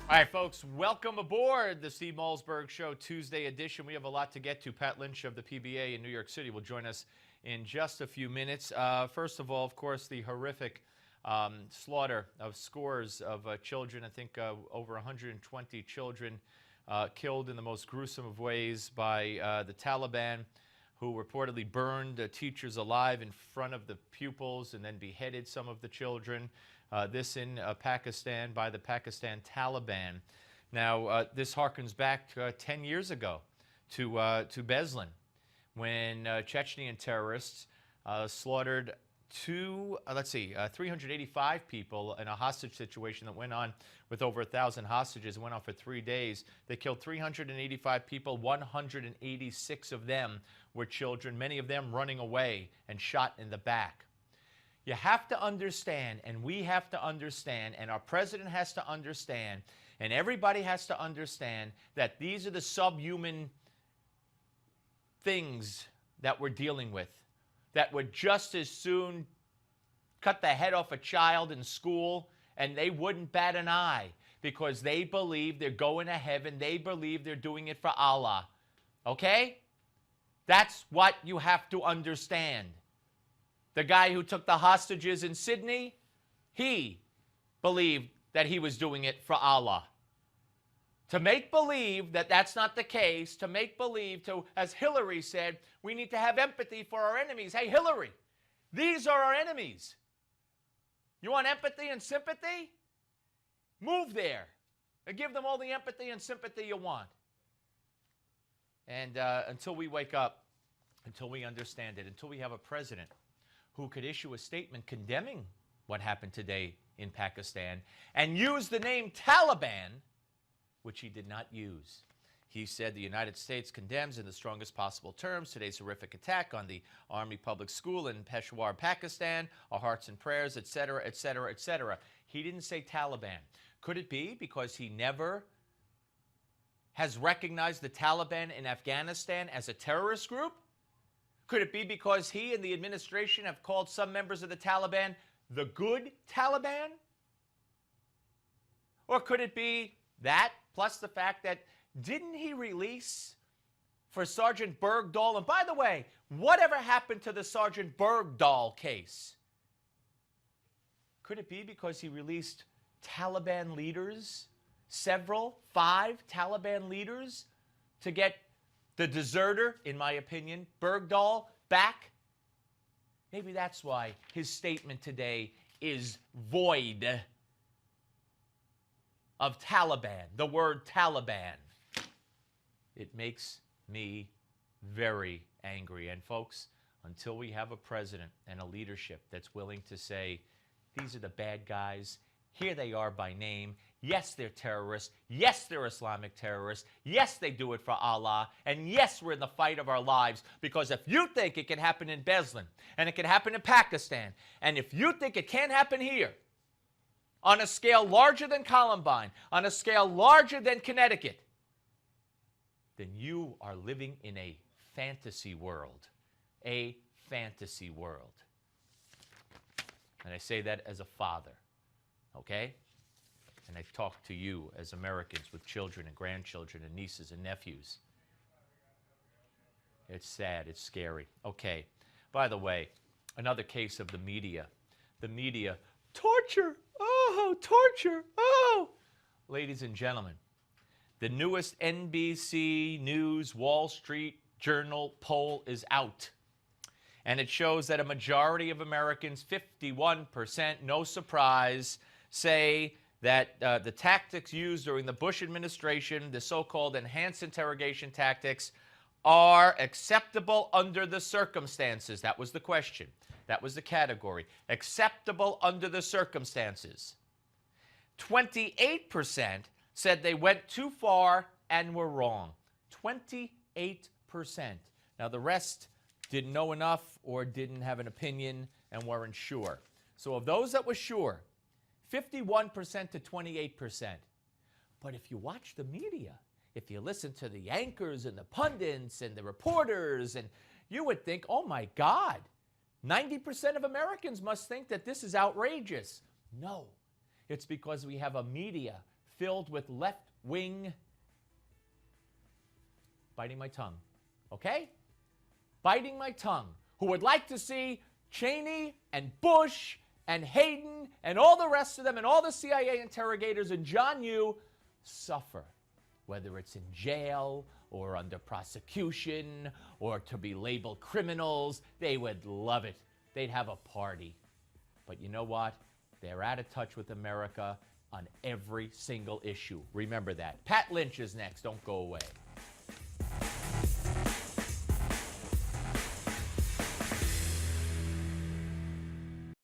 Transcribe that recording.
All right, folks, welcome aboard the Steve Malzberg Show Tuesday edition. We have a lot to get to. Pat Lynch of the PBA in New York City will join us in just a few minutes. First of all, of course, the horrific slaughter of scores of children. I think over 120 children killed in the most gruesome of ways by the Taliban, who reportedly burned teachers alive in front of the pupils and then beheaded some of the children. This in Pakistan by the Pakistan Taliban. Now, this harkens back 10 years ago to Beslan, when Chechnyan terrorists slaughtered 385 people in a hostage situation that went on with over 1,000 hostages. It went on for 3 days. They killed 385 people. 186 of them were children, many of them running away and shot in the back. You have to understand, and we have to understand, and our president has to understand, and everybody has to understand that these are the subhuman things that we're dealing with, that would just as soon cut the head off a child in school and they wouldn't bat an eye because they believe they're going to heaven. They believe they're doing it for Allah. Okay? That's what you have to understand. The guy who took the hostages in Sydney, he believed that he was doing it for Allah. To make believe that that's not the case, to make believe, as Hillary said, we need to have empathy for our enemies. Hey, Hillary, these are our enemies. You want empathy and sympathy? Move there and give them all the empathy and sympathy you want. And until we wake up, until we understand it, until we have a president who could issue a statement condemning what happened today in Pakistan and use the name Taliban, which he did not use. He said the United States condemns in the strongest possible terms today's horrific attack on the Army Public School in Peshawar, Pakistan. Our hearts and prayers, etc., etc., etc. He didn't say Taliban. Could it be because he never has recognized the Taliban in Afghanistan as a terrorist group? Could it be because he and the administration have called some members of the Taliban the good Taliban? Or could it be that, plus the fact that didn't he release for Sergeant Bergdahl? And by the way, whatever happened to the Sergeant Bergdahl case? Could it be because he released Taliban leaders, 5 Taliban leaders, to get the deserter, in my opinion, Bergdahl, back? Maybe that's why his statement today is void of Taliban, the word Taliban. It makes me very angry. And folks, until we have a president and a leadership that's willing to say, these are the bad guys, here they are by name. Yes, they're terrorists. Yes, they're Islamic terrorists. Yes, they do it for Allah. And yes, we're in the fight of our lives. Because if you think it can happen in Beslan, and it can happen in Pakistan, and if you think it can't happen here, on a scale larger than Columbine, on a scale larger than Connecticut, then you are living in a fantasy world. A fantasy world. And I say that as a father. Okay? And I talk to you as Americans with children and grandchildren and nieces and nephews. It's sad. It's scary. Okay. By the way, another case of the media. The media. Torture. Oh, torture. Oh. Ladies and gentlemen, the newest NBC News Wall Street Journal poll is out. And it shows that a majority of Americans, 51%, no surprise, say that the tactics used during the Bush administration, the so-called enhanced interrogation tactics, are acceptable under the circumstances. That was the question. That was the category. Acceptable under the circumstances. 28% said they went too far and were wrong. 28%. Now, the rest didn't know enough or didn't have an opinion and weren't sure. So of those that were sure, 51% to 28%. But if you watch the media, if you listen to the anchors and the pundits and the reporters, and you would think, oh my God, 90% of Americans must think that this is outrageous. No, it's because we have a media filled with left-wing, biting my tongue, okay? Biting my tongue, who would like to see Cheney and Bush and Hayden and all the rest of them and all the CIA interrogators and John Yoo suffer, whether it's in jail or under prosecution or to be labeled criminals. They would love it. They'd have a party. But you know what? They're out of touch with America on every single issue. Remember that. Pat Lynch is next. Don't go away.